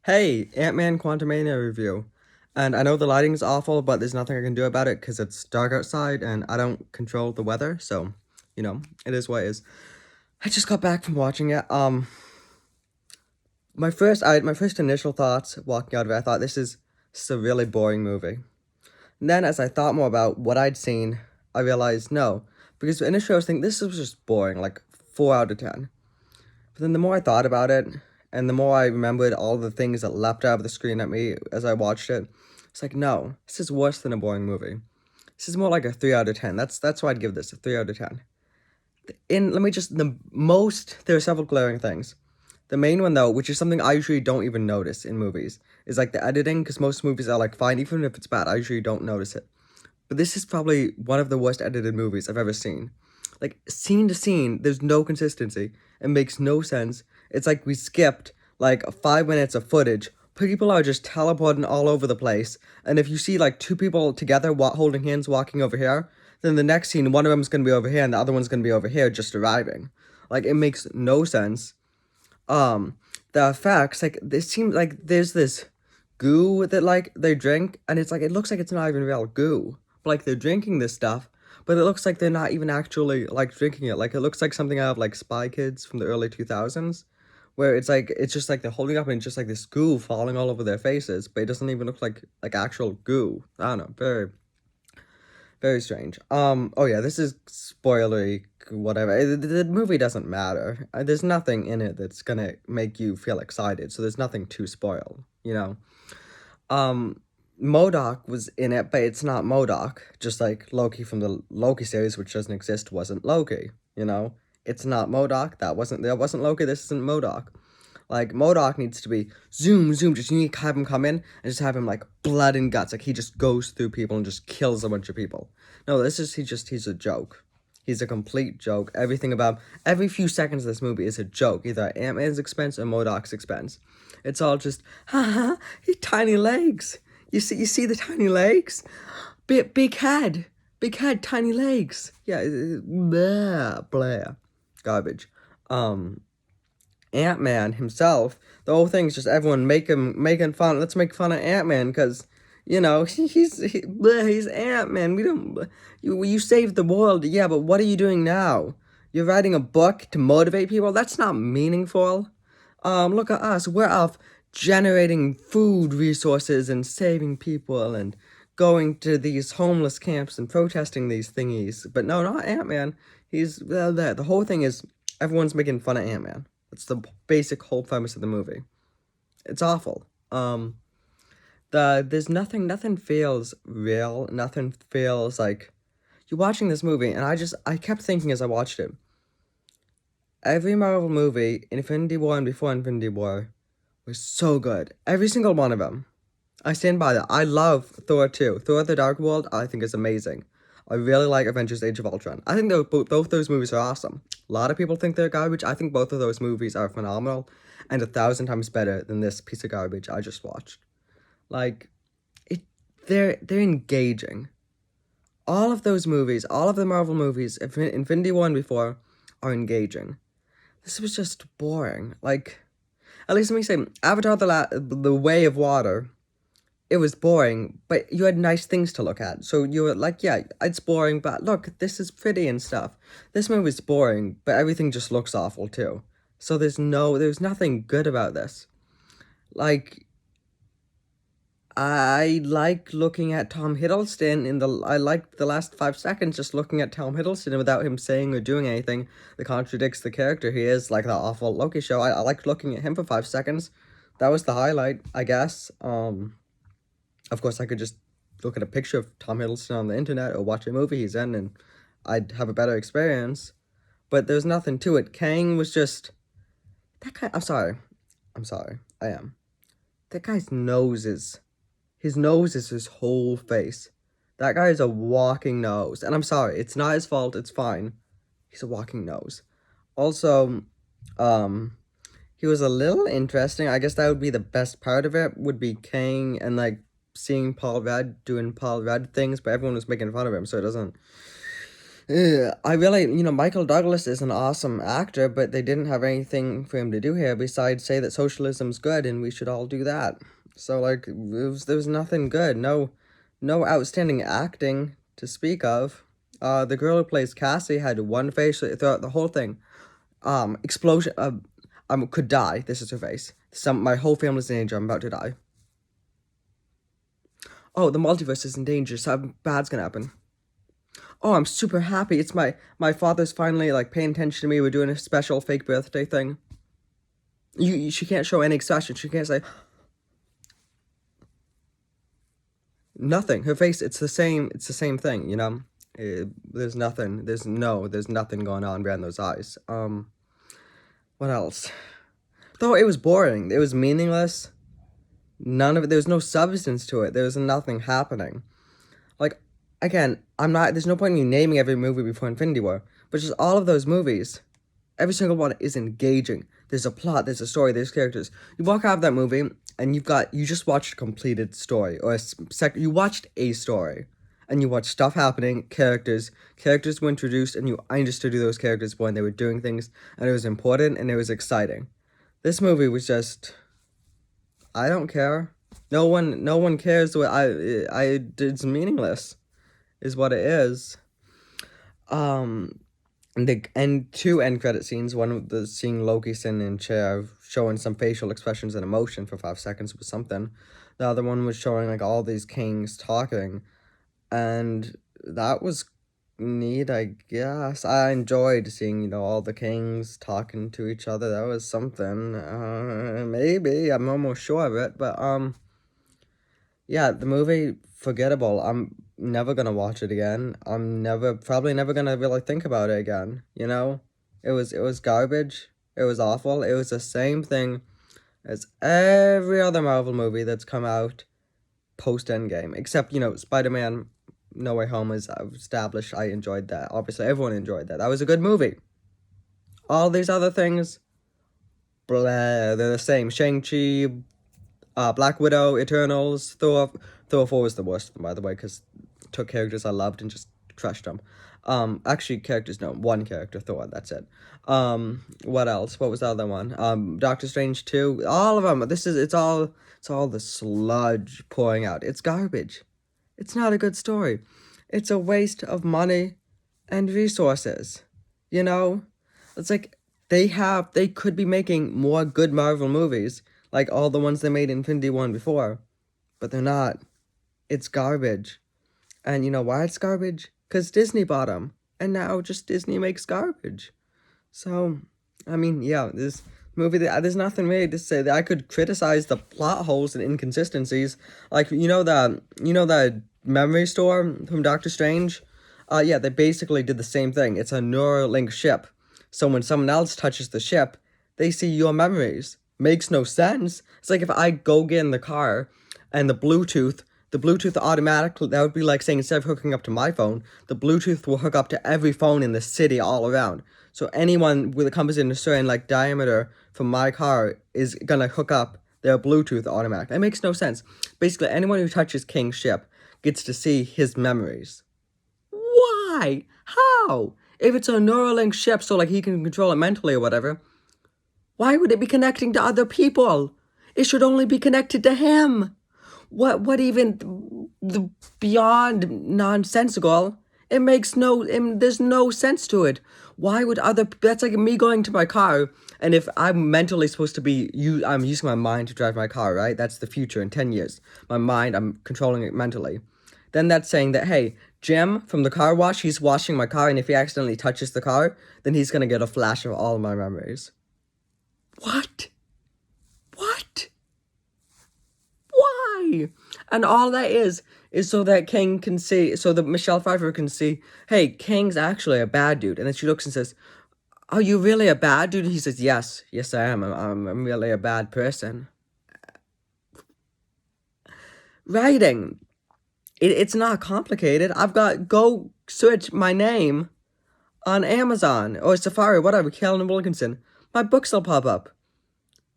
Hey, Ant-Man Quantumania review. And I know the lighting's awful, but there's nothing I can do about it because it's dark outside and I don't control the weather, so, it is what it is. I just got back from watching it. My first initial thoughts walking out of it, I thought this is a really boring movie. And then as I thought more about what I'd seen, I realized no. Because initially I was thinking this was just boring, like 4 out of 10. But then the more I thought about it, and the more I remembered all the things that leapt out of the screen at me as I watched it, it's like, no, this is worse than a boring movie. This is more like a 3 out of 10. That's why I'd give this a 3 out of 10. There are several glaring things. The main one, though, which is something I usually don't even notice in movies, is like the editing, because most movies are like fine, even if it's bad, I usually don't notice it. But this is probably one of the worst edited movies I've ever seen. Like, scene to scene, there's no consistency. It makes no sense. It's like we skipped, like, 5 minutes of footage. People are just teleporting all over the place. And if you see, like, two people together holding hands walking over here, then the next scene, one of them's going to be over here and the other one's going to be over here just arriving. Like, it makes no sense. The effects, like, it seems like there's this goo that, like, they drink, and it's like, it looks like it's not even real goo. But, like, they're drinking this stuff, but it looks like they're not even actually, like, drinking it. Like, it looks like something out of, like, Spy Kids from the early 2000s, where it's like, it's just like they're holding up and it's just like this goo falling all over their faces, but it doesn't even look like actual goo. I don't know, very, very strange. Oh yeah, this is spoilery, whatever. The movie doesn't matter. There's nothing in it that's gonna make you feel excited, so there's nothing to spoil, you know? Um, MODOK was in it, but it's not MODOK. Just like Loki from the Loki series, which doesn't exist, wasn't Loki, you know? It's not MODOK. That wasn't Loki. This isn't MODOK. Like, MODOK needs to be zoom, zoom. Just you need to have him come in and just have him like blood and guts. Like he just goes through people and just kills a bunch of people. No, he's a joke. He's a complete joke. Every few seconds of this movie is a joke, either at Ant-Man's expense or MODOK's expense. It's all just, haha, he tiny legs. You see the tiny legs? Big head. Big head, tiny legs. Yeah, blah, blah. Garbage. Ant-Man himself, the whole thing's just everyone making fun. Let's make fun of Ant-Man because, he's Ant-Man. You saved the world, yeah, but what are you doing now? You're writing a book to motivate people? That's not meaningful. Look at us. We're off generating food resources and saving people and going to these homeless camps and protesting these thingies. But no, not Ant-Man. The whole thing is everyone's making fun of Ant-Man. It's the basic whole premise of the movie. It's awful. There's nothing feels real. Nothing feels like you're watching this movie, and I kept thinking as I watched it. Every Marvel movie, Infinity War and before Infinity War, was so good. Every single one of them. I stand by that. I love Thor 2. Thor the Dark World, I think is amazing. I really like Avengers Age of Ultron. I think both those movies are awesome. A lot of people think they're garbage. I think both of those movies are phenomenal and 1,000 times better than this piece of garbage I just watched. Like, they're engaging. All of those movies, all of the Marvel movies, Infinity War and before, are engaging. This was just boring. Like, at least let me say, Avatar the Way of Water, it was boring, but you had nice things to look at. So you were like, yeah, it's boring, but look, this is pretty and stuff. This movie's boring, but everything just looks awful too. So there's nothing good about this. Like, I like looking at Tom Hiddleston I like the last 5 seconds just looking at Tom Hiddleston without him saying or doing anything that contradicts the character he is, like that awful Loki show. I liked looking at him for 5 seconds. That was the highlight, I guess. Of course, I could just look at a picture of Tom Hiddleston on the internet or watch a movie he's in and I'd have a better experience. But there's nothing to it. Kang was just... That guy... I'm sorry. I am. That guy's nose is... His nose is his whole face. That guy is a walking nose. And I'm sorry, it's not his fault, it's fine. He's a walking nose. Also, he was a little interesting. I guess that would be the best part of it, would be Kang and, like, seeing Paul Rudd doing Paul Rudd things, but everyone was making fun of him, so it I really, Michael Douglas is an awesome actor, but they didn't have anything for him to do here besides say that socialism's good and we should all do that. So like, there was nothing good. No outstanding acting to speak of. The girl who plays Cassie had one face throughout the whole thing. Explosion. Could die. This is her face. My whole family's in danger. I'm about to die. Oh, the multiverse is in danger. Something bad's gonna happen. Oh, I'm super happy. It's my father's finally like paying attention to me. We're doing a special fake birthday thing. She can't show any expression. She can't say nothing. Her face, it's the same. It's the same thing. There's nothing. There's nothing going on behind those eyes. What else? Though it was boring. It was meaningless. None of it. There was no substance to it. There was nothing happening. Like, again, there's no point in me naming every movie before Infinity War, but just all of those movies, every single one is engaging. There's a plot, there's a story, there's characters. You walk out of that movie, and you just watched a completed story, or you watched a story, and you watched stuff happening, characters were introduced, and you understood who those characters were, and they were doing things, and it was important, and it was exciting. This movie was just, I don't care. No one cares. It's meaningless, is what it is. Two end credit scenes. One of the seeing Loki sitting in a chair, showing some facial expressions and emotion for 5 seconds was something. The other one was showing like all these kings talking, and that was neat, I guess. I enjoyed seeing all the kings talking to each other. That was something. Maybe I'm almost sure of it, but yeah, the movie, forgettable. I'm never gonna watch it again. Probably never gonna really think about it again, It was garbage. It was awful. It was the same thing as every other Marvel movie that's come out post-Endgame. Except, Spider-Man No Way Home is established. I enjoyed that. Obviously, everyone enjoyed that. That was a good movie. All these other things, blah, they're the same. Shang-Chi, Black Widow, Eternals, Thor. Thor 4 was the worst, by the way, because it took characters I loved and just crushed them. Actually, characters, no, one character, Thor, that's it. What else? What was the other one? Doctor Strange 2, all of them. It's all the sludge pouring out. It's garbage. It's not a good story. It's a waste of money and resources. It's like they could be making more good Marvel movies, like all the ones they made Infinity War before, but they're not. It's garbage. And you know why it's garbage? Because Disney bought them, and now just Disney makes garbage. So, I mean, yeah, this movie, there's nothing really to say. That I could criticize the plot holes and inconsistencies, like the memory store from Doctor Strange. Yeah, they basically did the same thing. It's a Neuralink ship, so when someone else touches the ship, they see your memories. Makes no sense. It's like if I go get in the car, and the Bluetooth automatically, that would be like saying instead of hooking up to my phone, the Bluetooth will hook up to every phone in the city all around. So anyone with a compass in a certain like diameter from my car is gonna hook up their Bluetooth automatically. It makes no sense. Basically, anyone who touches King's ship gets to see his memories. Why? How? If it's a Neuralink ship, so like he can control it mentally or whatever, why would it be connecting to other people? It should only be connected to him. What even the beyond nonsensical? There's no sense to it. Why would that's like me going to my car, and if I'm mentally supposed to be, I'm using my mind to drive my car, right? That's the future in 10 years. My mind, I'm controlling it mentally. Then that's saying that, hey, Jim from the car wash, he's washing my car, and if he accidentally touches the car, then he's gonna get a flash of all my memories. What? Why? And all that is so that King can see, so that Michelle Pfeiffer can see, hey, King's actually a bad dude. And then she looks and says, are you really a bad dude? And he says, yes, I am. I'm really a bad person. Writing. It's not complicated. Go search my name on Amazon or Safari, whatever, Kellen Wilkinson. My books will pop up.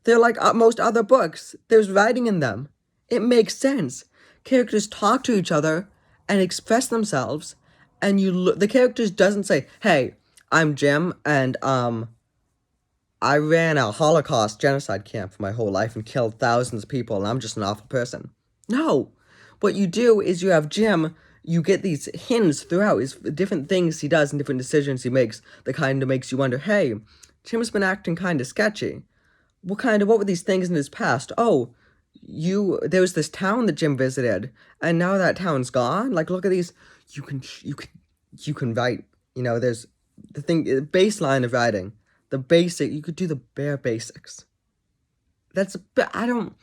They're like most other books. There's writing in them. It makes sense. Characters talk to each other and express themselves, and you look, the characters doesn't say, "Hey, I'm Jim, and I ran a Holocaust genocide camp for my whole life and killed thousands of people, and I'm just an awful person." No. What you do is you have Jim, you get these hints throughout his different things he does and different decisions he makes that kind of makes you wonder, hey, Jim's been acting kind of sketchy. What were these things in his past? Oh, there was this town that Jim visited, and now that town's gone. Like, look at these. You can write. There's the baseline of writing. The basic. You could do the bare basics. I don't.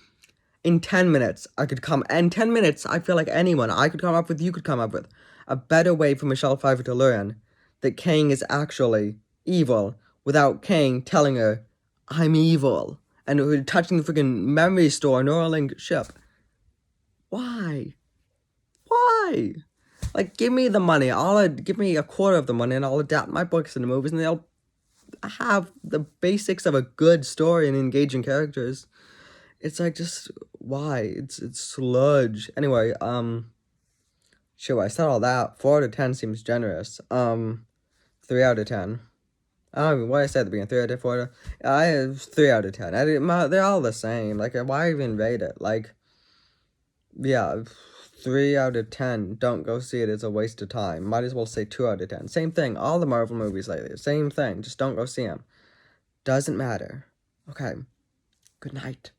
In 10 minutes, in 10 minutes, I feel like you could come up with a better way for Michelle Pfeiffer to learn that Kang is actually evil without Kang telling her, I'm evil, and touching the freaking memory store Neuralink ship. Why? Why? Like, give me the money. Give me a quarter of the money, and I'll adapt my books into movies, and they'll have the basics of a good story and engaging characters. It's like, just why? It's sludge. Anyway, sure, I said all that. 4 out of 10 seems generous. 3 out of 10. I don't even what I said at the beginning. 3 out of 4 out of, I have 3 out of 10. They're all the same. Like, why even rate it? Like, yeah, 3 out of 10. Don't go see it. It's a waste of time. Might as well say 2 out of 10. Same thing. All the Marvel movies lately. Same thing. Just don't go see them. Doesn't matter. Okay. Good night.